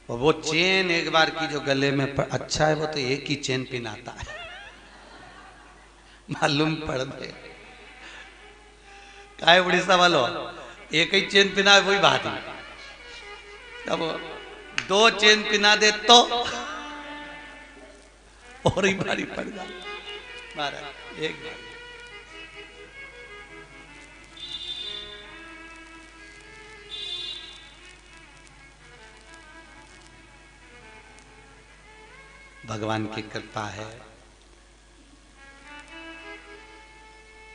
और वो चेन एक बार की जो गले में अच्छा है वो तो एक ही चेन पिनाता है, मालूम पड़ गए काय उड़ीसा वालों एक ही चेन पिना है वही बात है। अब दो चेन पिना दे तो और ही भारी पड़ जाए महाराज। एक बार भगवान की कृपा है।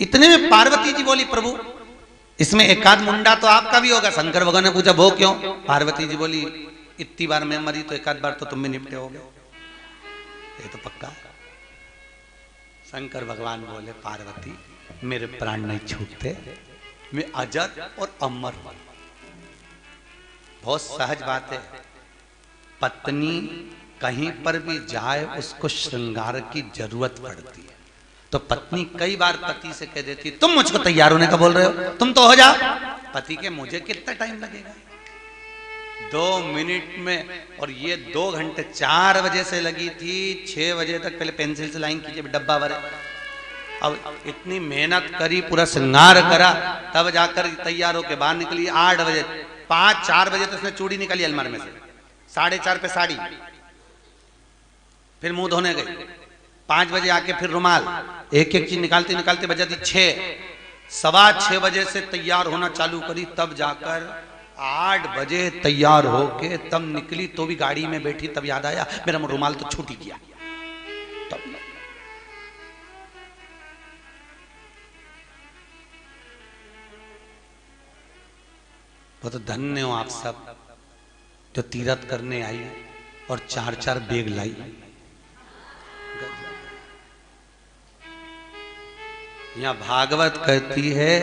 इतने में पार्वती जी बोली प्रभु इसमें एकाध मुंडा तो आपका भी होगा। शंकर भगवान ने पूछा वो क्यों? पार्वती जी बोली इतनी बार मैं मरी तो एकाध बार तो तुम भी निपटे होगे, ये तो पक्का है। शंकर भगवान बोले पार्वती मेरे प्राण नहीं छूटते, मैं अजर और अमर हूं। बहुत सहज बात है, पत्नी कहीं पर भी जाए उसको श्रृंगार की जरूरत पड़ती है। तो पत्नी कई बार पति से कह देती तुम मुझको तैयार होने का बोल रहे हो, तुम तो हो जाओ। पति के मुझे कितना टाइम लगेगा, 2 मिनट में। और ये 2 घंटे 4 बजे से लगी थी 6 बजे तक, पहले पेंसिल से लाइन कीजिए डब्बा भरे। अब इतनी मेहनत करी, पूरा श्रृंगार करा, तब जाकर तैयार होकर बाहर निकली 8 बजे। 4 बजे तो उसने चूड़ी निकाली अलमारी में से, 4:30 पे साड़ी, फिर मुंह धोने गई। 5 बजे आके फिर रुमाल, एक एक चीज निकालते निकालते बजा दी 6। 6:15 बजे से तैयार होना चालू करी, तब जाकर 8 बजे तैयार होके तब निकली। तो भी गाड़ी में बैठी तब याद आया मेरा रुमाल तो छूट ही गया। तब बहुत धन्य हो आप सब जो तीरथ करने आई और 4-4 बैग लाई। यहां भागवत कहती है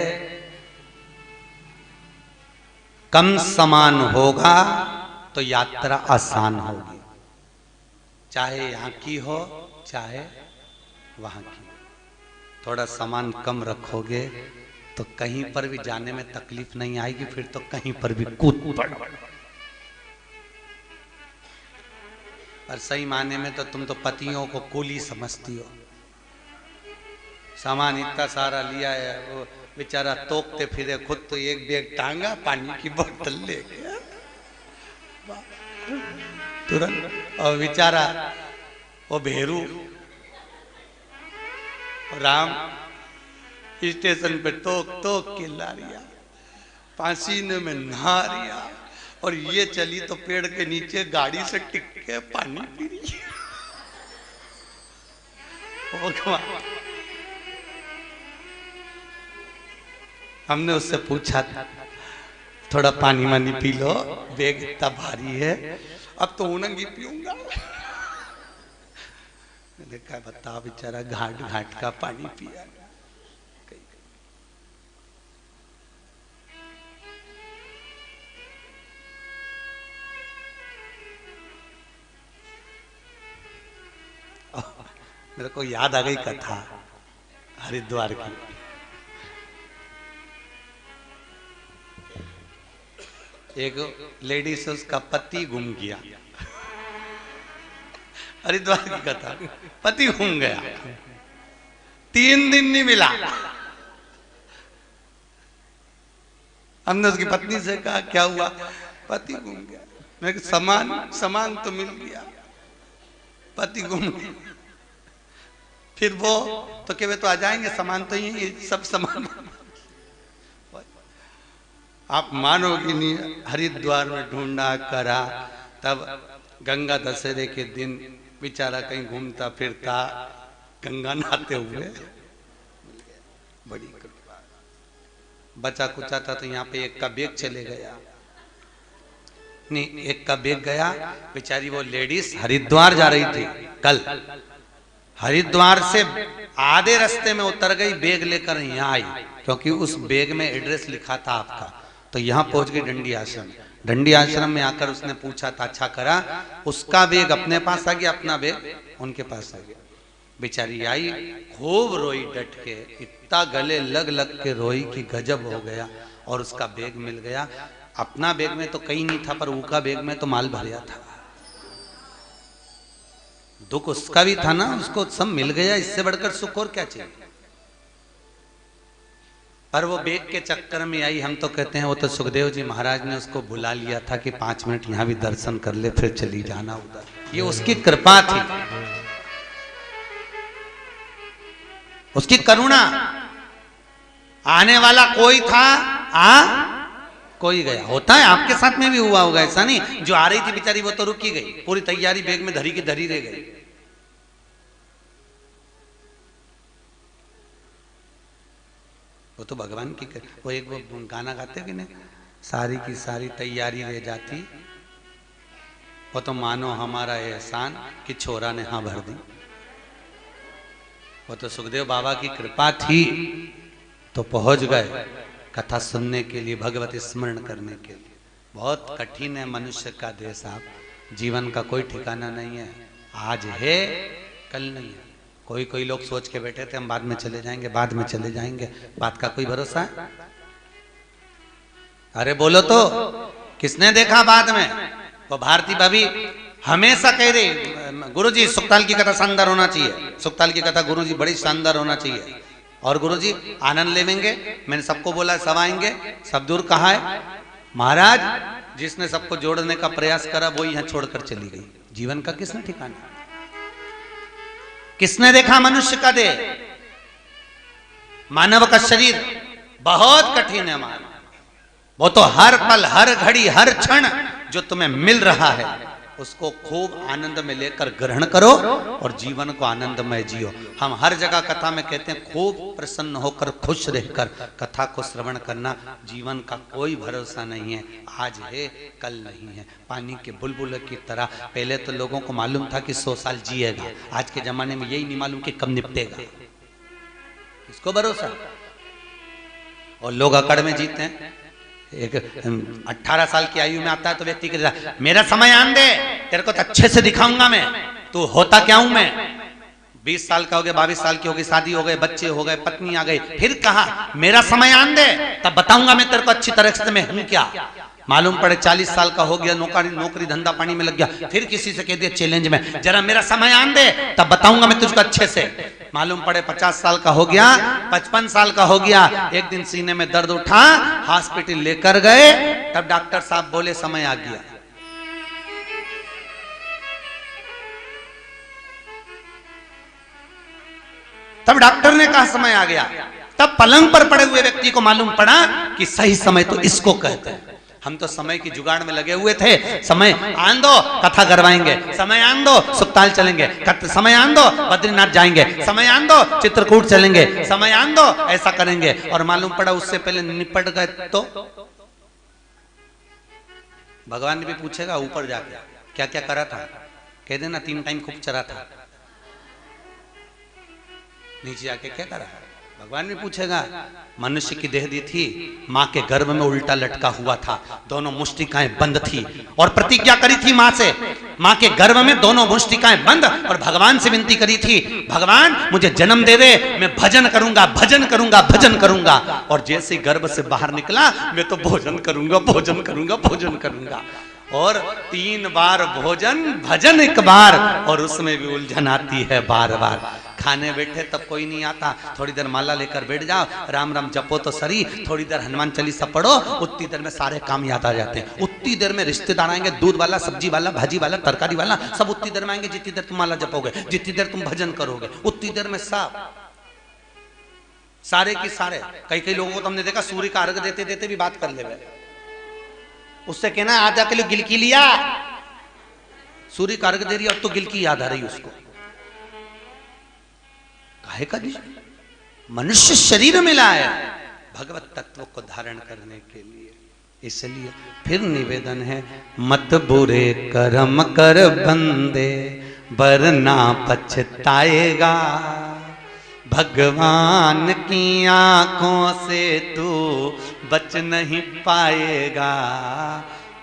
कम सामान होगा तो यात्रा आसान होगी, चाहे यहां की हो चाहे वहां की। थोड़ा सामान कम रखोगे तो कहीं पर भी जाने में तकलीफ नहीं आएगी, फिर तो कहीं पर भी कूद पड़ो। और सही माने में तो तुम तो पतियों को कूली समझती हो। सामान इतना सारा लिया है, वो बेचारा तोकते फिरे, खुद तो एक बैग टांगा, पानी की बोतल ले गया तुरंत। और बेचारा वो भेरू राम स्टेशन पे तोक तोक के ला रिया, पसीने में नहा रिया, और ये चली तो पेड़ के नीचे गाड़ी से टिक के पानी पी रही है। हमने उससे पूछा थोड़ा पानी वानी पी लो, बैग इतना भारी है, अब तो उनंगी पीऊंगा। देखा बता बेचारा घाट घाट का पानी पिया। मेरे को याद आ गई कथा हरिद्वार की। एक लेडी से उसका पति गुम गया, हरिद्वार की कथा। पति गुम गया, 3 दिन नहीं मिला। हमने उसकी पत्नी से कहा क्या हुआ? पति गुम गया। मैं सामान तो मिल गया, पति गुम गया। फिर वो तो क्या वे तो आ जाएंगे, सामान तो ही सब सामान। आप मानोगे नहीं, हरिद्वार में ढूंढा करा, तब गंगा दशहरे के दिन बेचारा कहीं घूमता फिरता गंगा नहाते हुए बड़ी कृपा। बचा कुचा था तो यहाँ पे एक का बैग चले गया, नहीं एक का बैग गया। बेचारी वो लेडीज हरिद्वार जा रही थी कल, हरिद्वार से आधे रास्ते में उतर गई, बैग लेकर यहाँ आई, क्योंकि उस बैग में एड्रेस लिखा था आपका। तो यहाँ पहुंच गई डंडी आश्रम। डंडी आश्रम में आकर उसने पूछा था, अच्छा करा, उसका बैग अपने पास आ गया, अपना बैग उनके पास आ गया। बेचारी आई, खूब रोई डट के, इतना गले लग लग के रोई कि गजब हो गया। और उसका बैग मिल गया। अपना बैग में तो कहीं नहीं था, पर उसका बैग में तो माल भर गया था। दुख उसका भी था ना, उसको सब मिल गया, इससे बढ़कर सुख और क्या चाहिए। पर वो बेग के चक्कर में आई, हम तो कहते हैं वो तो सुखदेव जी महाराज ने उसको बुला लिया था कि 5 मिनट यहां भी दर्शन कर ले फिर चली जाना उधर, ये उसकी कृपा थी, उसकी करुणा। आने वाला कोई था, कोई गया। होता है आपके साथ में भी हुआ होगा, ऐसा नहीं। जो आ रही थी बेचारी वो तो रुकी गई, पूरी तैयारी बैग में धरी की धरी रह गई। वो तो भगवान की वो एक वो गाना गाते कि नहीं, सारी की सारी तैयारी रह जाती, वो तो मानो हमारा एहसान कि छोरा ने हाँ भर दी। वो तो सुखदेव बाबा की कृपा थी तो पहुंच गए कथा सुनने के लिए, भगवती स्मरण करने के लिए। बहुत कठिन है मनुष्य का देह साहब, जीवन का कोई ठिकाना नहीं है, आज है कल नहीं है। कोई कोई लोग सोच के बैठे थे हम बाद में चले जाएंगे, बाद में चले जाएंगे, बात का कोई भरोसा है? अरे बोलो तो, किसने देखा बाद में? वो भारती भाभी हमेशा कह रही गुरुजी सुखताल की कथा शानदार होना चाहिए, सुखताल की कथा गुरुजी बड़ी शानदार होना चाहिए, और गुरुजी आनंद लेंगे। मैंने सबको बोला सब आएंगे, सब दूर कहा है महाराज, जिसने सबको जोड़ने का प्रयास करा वो यहां छोड़कर चली गई। जीवन का किसने ठिकाना, किसने देखा मनुष्य का देह? मानव का शरीर बहुत कठिन है मानव, वो तो हर पल हर घड़ी हर क्षण जो तुम्हें मिल रहा है उसको खूब आनंद में लेकर ग्रहण करो और जीवन को आनंदमय जियो। हम हर जगह कथा में कहते हैं खूब प्रसन्न होकर खुश रहकर कथा को श्रवण करना। जीवन का कोई भरोसा नहीं है, आज है कल नहीं है। पानी के बुलबुल की तरह पहले तो लोगों को मालूम था कि 100 साल जिएगा, आज के जमाने में यही नहीं मालूम कि कब निपटेगा, इसको भरोसा। और लोग अकड़ में जीते हैं। एक 18 साल की आयु में आता है तो व्यक्ति कहता है मेरा समय आन दे, तेरे को तो अच्छे से दिखाऊंगा मैं, तू होता क्या हूं मैं। 20 साल का हो गया, 22 साल की हो गई, शादी हो गए, बच्चे हो गए, पत्नी आ गई, फिर कहा मेरा समय आन दे तब बताऊंगा मैं तेरे को अच्छी तरह से मैं हूं क्या। मालूम पड़े 40 साल का हो गया, नौकरी धंधा पानी में लग गया, फिर किसी से कह दिया चैलेंज में जरा मेरा समय आन दे तब बताऊंगा मैं तुझको अच्छे से। मालूम पड़े 50 साल का हो गया, 55 साल का हो गया, एक दिन सीने में दर्द उठा, हॉस्पिटल लेकर गए, तब डॉक्टर साहब बोले समय आ गया। तब डॉक्टर ने कहा समय आ गया, तब पलंग पर पड़े हुए व्यक्ति को मालूम पड़ा कि सही समय तो इसको कहते हैं। हम तो समय की जुगाड़ में लगे हुए थे, समय आन दो कथा करवाएंगे, समय आन दो सुखताल चलेंगे, समय आन दो बद्रीनाथ जाएंगे, समय आन दो चित्रकूट चलेंगे, समय आन दो ऐसा करेंगे। और मालूम पड़ा उससे पहले निपट गए तो भगवान ने भी पूछेगा ऊपर जाके क्या क्या करा था, कह देना 3 टाइम खूब चरा था, नीचे आके क्या करा। भगवान भी पूछेगा मनुष्य की देह दी थी, मां के गर्भ में उल्टा लटका हुआ था, दोनों मुष्टिकाएं बंद थी और प्रतिज्ञा करी थी मां से, मां के गर्भ में दोनों मुष्टिकाएं बंद, और भगवान से विनती करी थी भगवान मुझे जन्म दे दे, मैं भजन करूंगा भजन करूंगा भजन करूंगा। और जैसे गर्भ से बाहर निकला मैं तो भोजन करूंगा भोजन करूंगा भोजन करूंगा। और 3 बार भोजन भजन 1 बार, और उसमें भी उलझन आती है बार बार। खाने बैठे तब कोई नहीं आता, थोड़ी देर माला लेकर बैठ जाओ, राम राम जपो तो सरी, थोड़ी देर हनुमान चालीसा पढ़ो, उतनी देर में सारे काम याद आ जाते हैं। उतनी देर में रिश्तेदार आएंगे, दूध वाला सब्जी वाला भाजी वाला तरकारी वाला सब उतनी देर में आएंगे, जितनी देर तुम माला जपोगे, जितनी देर तुम भजन करोगे, उतनी देर में सब सारे की सारे। कई लोगों को तुमने देखा सूर्य का अर्घ देते देते भी बात कर ले, उससे कहना आधा किलो गिलकी लिया, सूर्य का अर्घ दे रही और तो गिलकी याद आ रही उसको। काहे का जी मनुष्य शरीर मिला है भगवत तत्व को धारण करने के लिए। इसलिए फिर निवेदन है मत बुरे कर्म कर बंदे वरना पछताएगा, भगवान की आंखों से तू बच नहीं पाएगा,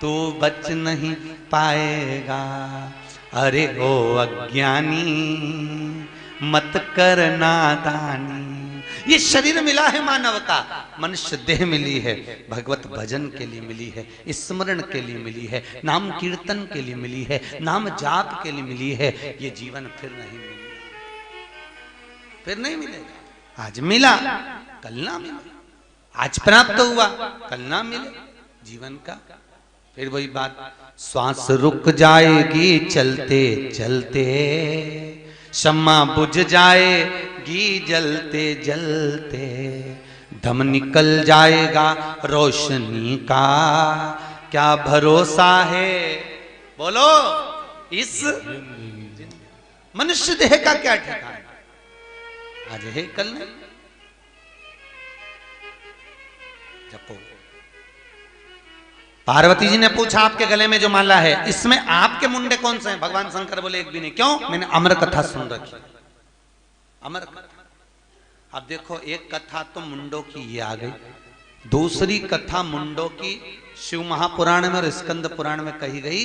तू बच नहीं पाएगा। अरे ओ अज्ञानी मत कर नादानी, ये शरीर मिला है मानव का, मनुष्य देह मिली है, भगवत भजन के लिए मिली है, स्मरण के लिए मिली है, नाम कीर्तन के लिए मिली है, नाम जाप के लिए मिली है। ये जीवन फिर नहीं मिलेगा, फिर नहीं मिलेगा। आज मिला कल ना मिले, आज प्राप्त हुआ कल ना मिले जीवन का। फिर वही बात, श्वास रुक जाएगी चलते चलते, शम्मा बुझ जाएगी जलते जलते, दम निकल जाएगा रोशनी का, क्या भरोसा है बोलो इस मनुष्य देह का क्या ठिकाना, आज है कल नहीं। जपो। पार्वती जी ने पूछा आपके गले में जो माला है इसमें आपके मुंडे कौन से हैं? भगवान शंकर बोले एक भी नहीं। क्यों? मैंने अमर कथा सुन रखी, अमर कथा। अब देखो एक कथा तो मुंडों की ये आ गई, दूसरी कथा मुंडों की शिव महापुराण में और स्कंद पुराण में कही गई।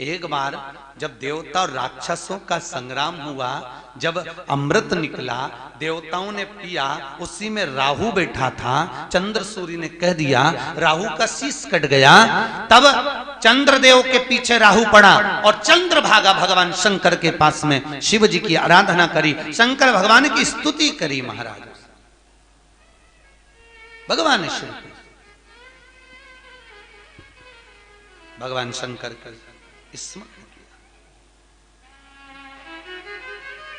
एक बार जब देवता और राक्षसों का संग्राम हुआ, जब अमृत निकला, देवताओं ने पिया, उसी में राहु बैठा था। चंद्र सूर्य ने कह दिया राहु का शीश कट गया, तब चंद्रदेव के पीछे राहु पड़ा और चंद्र भागा भगवान शंकर के पास में, शिव जी की आराधना करी, शंकर भगवान की स्तुति करी। महाराज भगवान शिव, भगवान शंकर का स्मरण किया,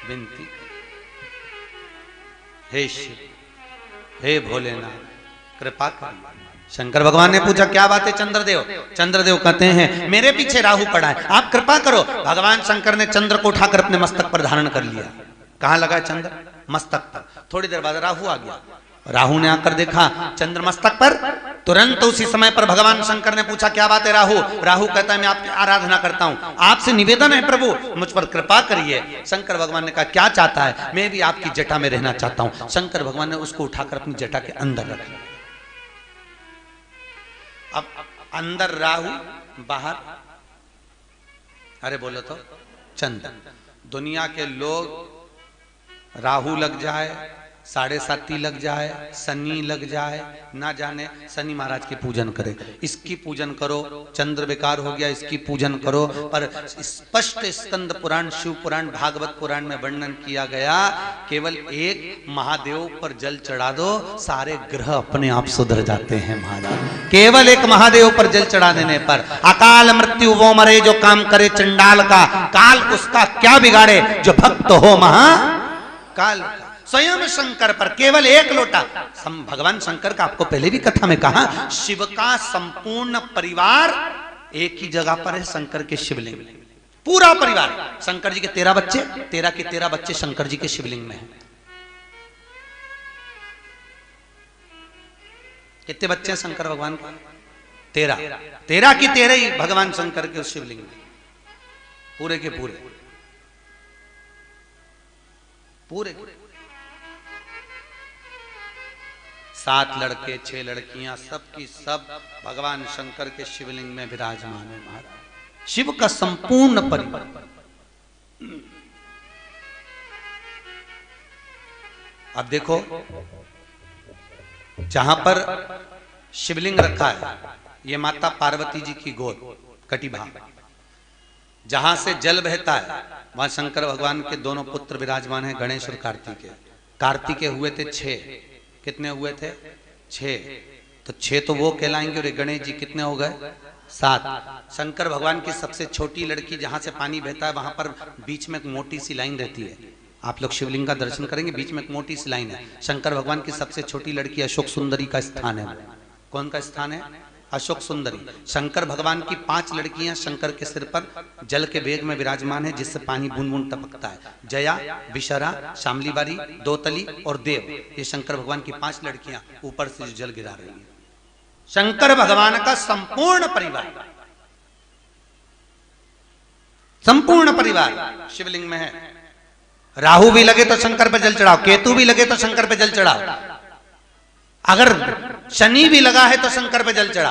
विनती, हे शिव, हे भोलेनाथ कृपा कर। शंकर भगवान ने पूछा क्या बात है चंद्रदेव? चंद्रदेव कहते हैं मेरे पीछे राहु पड़ा है, आप कृपा करो। भगवान शंकर ने चंद्र को उठाकर अपने मस्तक पर धारण कर लिया। कहां लगा चंद्र? मस्तक पर। थोड़ी देर बाद राहु आ गया, राहु ने आकर देखा चंद्र मस्तक पर। तुरंत उसी समय पर भगवान शंकर ने पूछा क्या बात है राहु? राहु कहता है मैं आपकी आराधना करता हूं, आपसे निवेदन है प्रभु मुझ पर कृपा करिए। शंकर भगवान ने कहा क्या चाहता है? मैं भी आपकी जटा में रहना चाहता हूं। शंकर भगवान ने उसको उठाकर अपनी जटा के अंदर रख लिया। अब अंदर राहु, बाहर अरे बोलो तो चंद्र। दुनिया के लोग राहु लग जाए, 7.5 लग जाए, शनि लग जाए, ना जाने शनि महाराज की पूजन करे, इसकी पूजन करो, चंद्र बेकार हो गया इसकी पूजन करो। पर स्पष्ट स्कंद पुराण, शिव पुराण, भागवत पुराण में वर्णन किया गया केवल एक महादेव पर जल चढ़ा दो, सारे ग्रह अपने आप सुधर जाते हैं महाराज। केवल एक महादेव पर जल चढ़ा देने पर अकाल मृत्यु वो मरे जो काम करे चंडाल का, काल उसका क्या बिगाड़े जो भक्त हो महाकाल। स्वयं शंकर पर केवल एक लोटा। भगवान शंकर का आपको पहले भी कथा में कहा, शिव का संपूर्ण परिवार एक ही जगह पर है, शंकर के शिवलिंग में पूरा परिवार। शंकर जी के 13 बच्चे, 13 के 13 बच्चे शंकर जी के शिवलिंग में हैं। कितने बच्चे हैं शंकर भगवान के? 13 की 13 ही भगवान शंकर के शिवलिंग में, पूरे के पूरे, पूरे 7 लड़के 6 लड़कियां, सबकी सब भगवान शंकर के शिवलिंग में विराजमान है महाराज। शिव का संपूर्ण परिवार। अब देखो जहां पर शिवलिंग रखा है ये माता पार्वती जी की गोद कटिभा, जहां से जल बहता है वहां शंकर भगवान के दोनों पुत्र विराजमान हैं, गणेश और कार्तिकेय। कार्तिकेय हुए थे 6, कितने हुए थे? 6। तो 6 तो वो कहलाएंगे और गणेश जी कितने हो गए? 7। शंकर भगवान की सबसे छोटी लड़की, जहां से पानी बहता है वहां पर बीच में एक मोटी सी लाइन रहती है। आप लोग शिवलिंग का दर्शन करेंगे, बीच में एक मोटी सी लाइन है। शंकर भगवान की सबसे छोटी लड़की अशोक सुंदरी का स्थान है। कौन का स्थान है? अशोक सुंदरी। शंकर भगवान की 5 लड़कियां शंकर के सिर पर जल के वेग में विराजमान है, जिससे पानी बूंद बूंद टपकता है। जया, विशरा, शामलीबारी, दोतली और देव, ये शंकर भगवान की 5 लड़कियां ऊपर से जल गिरा रही हैं। शंकर भगवान का संपूर्ण परिवार, संपूर्ण परिवार शिवलिंग में है। राहु भी लगे तो शंकर पे जल चढ़ाओ, केतु भी लगे तो शंकर पे जल चढ़ाओ, अगर शनि भी लगा है तो शंकर पे जल चढ़ा।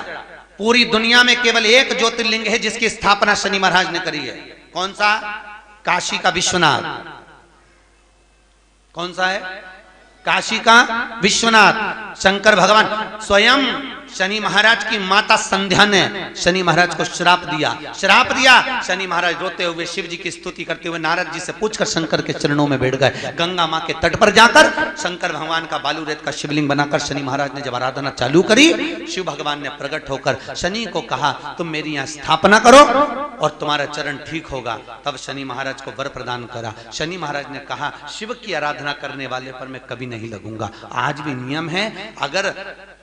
पूरी दुनिया में केवल एक ज्योतिर्लिंग है जिसकी स्थापना शनि महाराज ने करी है। कौन सा? काशी का विश्वनाथ। कौन सा है? काशी का विश्वनाथ शंकर भगवान स्वयं शनि महाराज की माता संध्या ने शनि महाराज को श्राप दिया। शनि महाराज रोते हुए शिव जी की स्तुति करते हुए नारद जी से पूछकर शंकर के चरणों में बैठ गए। गंगा मां के तट पर जाकर शंकर भगवान का बालू रेत का शिवलिंग बनाकर शनि महाराज ने जब आराधना चालू करी, शिव भगवान ने प्रकट होकर शनि को कहा तुम मेरी यहाँ स्थापना करो और तुम्हारा चरण ठीक होगा। तब शनि महाराज को वर प्रदान करा। शनि महाराज ने कहा शिव की आराधना करने वाले पर मैं कभी नहीं लगूंगा। आज भी नियम है, अगर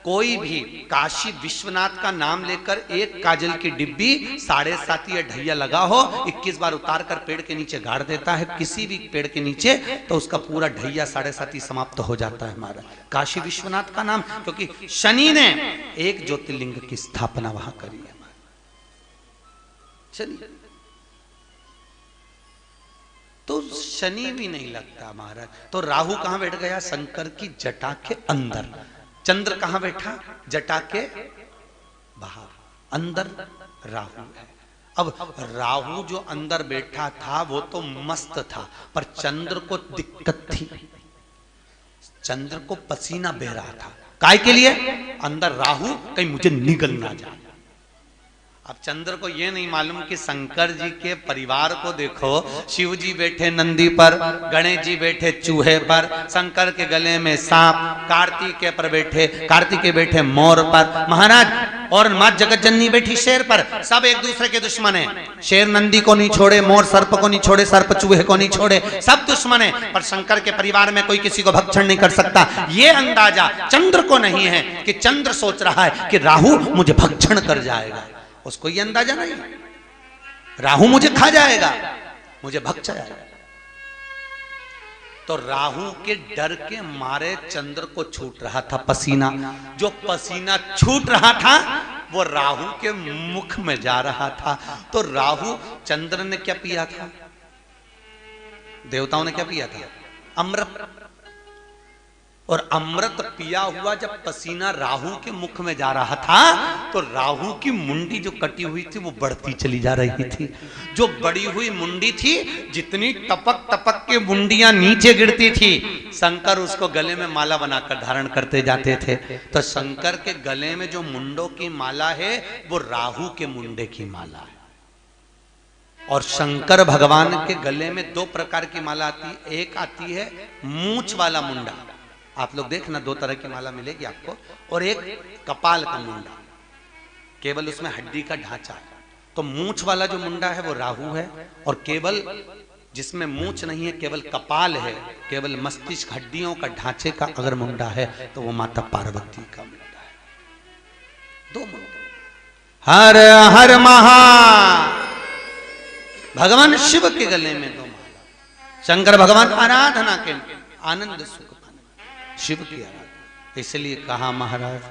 कोई भी काशी विश्वनाथ का नाम लेकर एक काजल की डिब्बी 7.5 या ढैया लगा हो, 21 बार उतार कर पेड़ के नीचे गाड़ देता है किसी भी पेड़ के नीचे, तो उसका पूरा ढैया 7.5 समाप्त हो जाता है हमारा। काशी विश्वनाथ का नाम, क्योंकि शनि ने एक ज्योतिर्लिंग की स्थापना वहां करी है। शनि तो शनि भी नहीं लगता महाराज। तो राहु कहां बैठ गया? शंकर की जटा के अंदर। चंद्र कहां बैठा? जटा के बाहर, अंदर राहु है। अब राहु जो अंदर बैठा था वो तो मस्त था, पर चंद्र को दिक्कत थी। चंद्र को पसीना बह रहा था। काय के लिए? अंदर राहु कहीं मुझे निगल ना जाए। अब चंद्र को यह नहीं मालूम कि शंकर जी के परिवार को देखो, शिव जी बैठे नंदी पर, गणेश जी बैठे चूहे पर, शंकर के गले में सांप, कार्तिकेय बैठे मोर पर महाराज, और मां जगतजननी बैठी शेर पर। सब एक दूसरे के दुश्मन है। शेर नंदी को नहीं छोड़े, मोर सर्प को नहीं छोड़े, सर्प चूहे को नहीं छोड़े, सब दुश्मन है। पर शंकर के परिवार में कोई किसी को भक्षण नहीं कर सकता। ये अंदाजा चंद्र को नहीं है कि चंद्र सोच रहा है कि राहु मुझे भक्षण कर जाएगा। उसको ये अंदाजा नहीं, राहु मुझे खा जाएगा, मुझे भक्त जाएगा। तो राहु के डर के मारे चंद्र को छूट रहा था पसीना। जो पसीना छूट रहा था वो राहु के मुख में जा रहा था। तो राहु, चंद्र ने क्या पिया था? देवताओं ने क्या पिया था? अमृत। और अमृत पिया हुआ जब पसीना राहु के मुख में जा रहा था, तो राहु की मुंडी जो कटी हुई थी वो बढ़ती चली जा रही थी। जो बड़ी हुई मुंडी थी, जितनी टपक टपक के मुंडियां नीचे गिरती थी, शंकर उसको गले में माला बनाकर धारण करते जाते थे। तो शंकर के गले में जो मुंडों की माला है वो राहु के मुंडे की माला है। और शंकर भगवान के गले में 2 प्रकार की माला आती है। एक आती है मूंछ वाला मुंडा, आप लोग देखना 2 तरह की माला मिलेगी आपको, और एक कपाल का मुंडा, केवल उसमें हड्डी का ढांचा है। तो मूंछ वाला जो मुंडा है वो राहु है, और केवल जिसमें मूंछ नहीं है, केवल कपाल है, केवल मस्तिष्क हड्डियों का ढांचे का अगर मुंडा है तो वो माता पार्वती का मुंडा है। 2 मुंडा। हर हर महा, भगवान शिव के गले में 2 माला। शंकर भगवान आराधना के आनंद सुख शिव की आराधना। इसलिए कहा महाराज,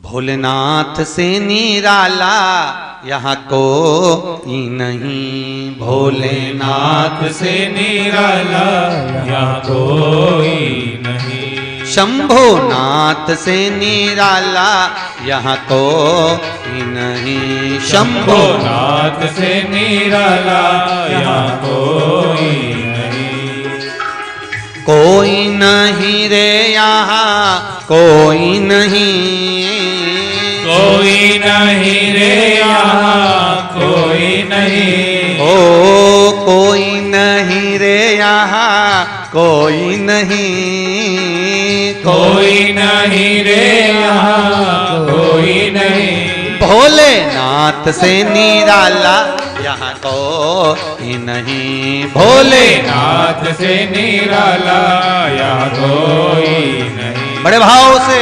भोलेनाथ से निराला यहाँ कोई नहीं, भोलेनाथ से निराला यहाँ कोई नहीं, शंभोनाथ से निराला यहाँ कोई नहीं, शंभोनाथ से निराला यहाँ कोई नहीं, कोई नहीं रे यहाँ कोई नहीं, कोई नहीं रे यहाँ कोई नहीं, ओ कोई नहीं रे यहाँ कोई नहीं, कोई नहीं रे यहाँ कोई नहीं, भोलेनाथ से निराला यहाँ कोई नहीं, भोलेनाथ से निराला यहाँ कोई नहीं। बड़े भाव से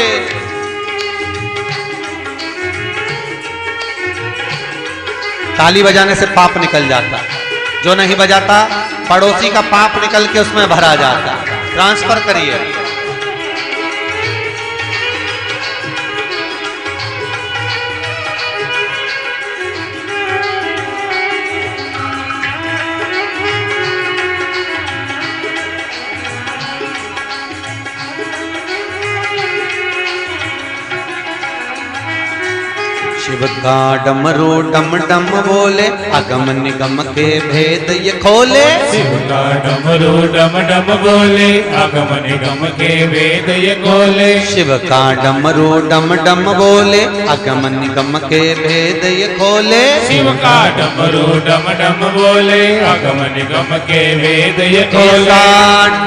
ताली बजाने से पाप निकल जाता, जो नहीं बजाता पड़ोसी का पाप निकल के उसमें भरा जाता। ट्रांसफर करिए। शिव शिव का डमरू डम डम बोले, अगम निगम के भेद ये खोले। शिव का डमरू डम डम बोले, अगम निगम के वेद ये खोले। शिव का डमरू डम डम बोले, अगम निगम के भेद ये खोले। शिव का डमरू डम डम बोले, अगम निगम के वेद ये खोले।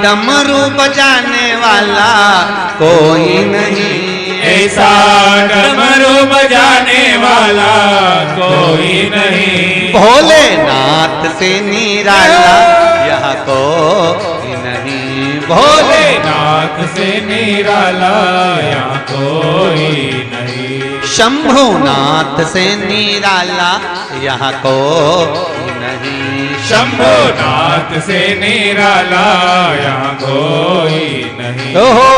डमरू बजाने वाला कोई नहीं, ऐसा डमरू बजाने वाला कोई नहीं। भोलेनाथ से निराला यहाँ कोई नहीं। भोलेनाथ से निराला यहाँ कोई नहीं। शंभुनाथ से निराला यहाँ कोई नहीं। शंभुनाथ से निराला यहाँ कोई नहीं। ओहो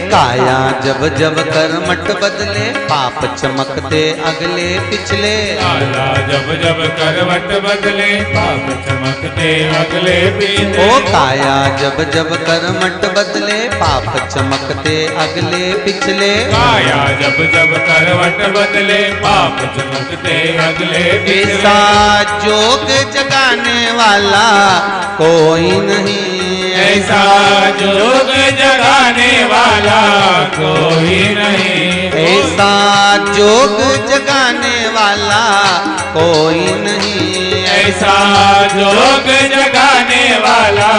काया जब जब करमट बदले, पाप चमकते अगले पिछले। काया जब जब करवट बदले, पाप चमकते अगले पिछले। ओ काया जब जब करमट बदले, पाप चमकते अगले पिछले। काया जब जब करवट बदले, पाप चमकते अगले पिछले। ऐसा जोग जगाने वाला कोई नहीं, ऐसा जोग जगाने वाला कोई नहीं। ऐसा जोग जगाने वाला कोई नहीं। ऐसा जोग जगाने वाला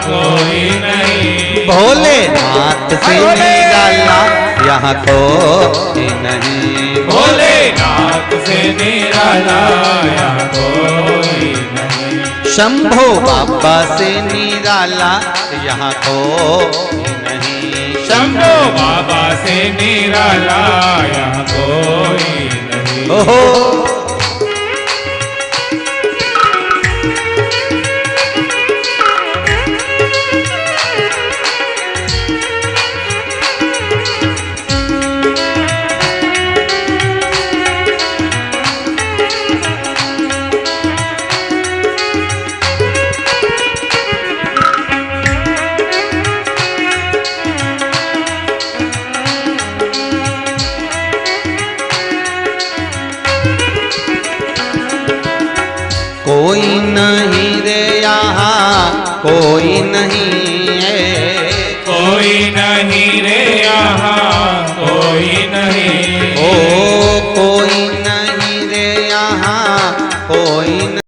कोई नहीं। भोलेनाथ से निराला यहाँ कोई नहीं। भोलेनाथ से निराला यहाँ कोई नहीं। शंभो बाबा से निराला यहाँ कोई नहीं। शंभो बाबा से निराला यहाँ कोई नहीं। ओहो कोई नहीं रे यहाँ कोई नहीं।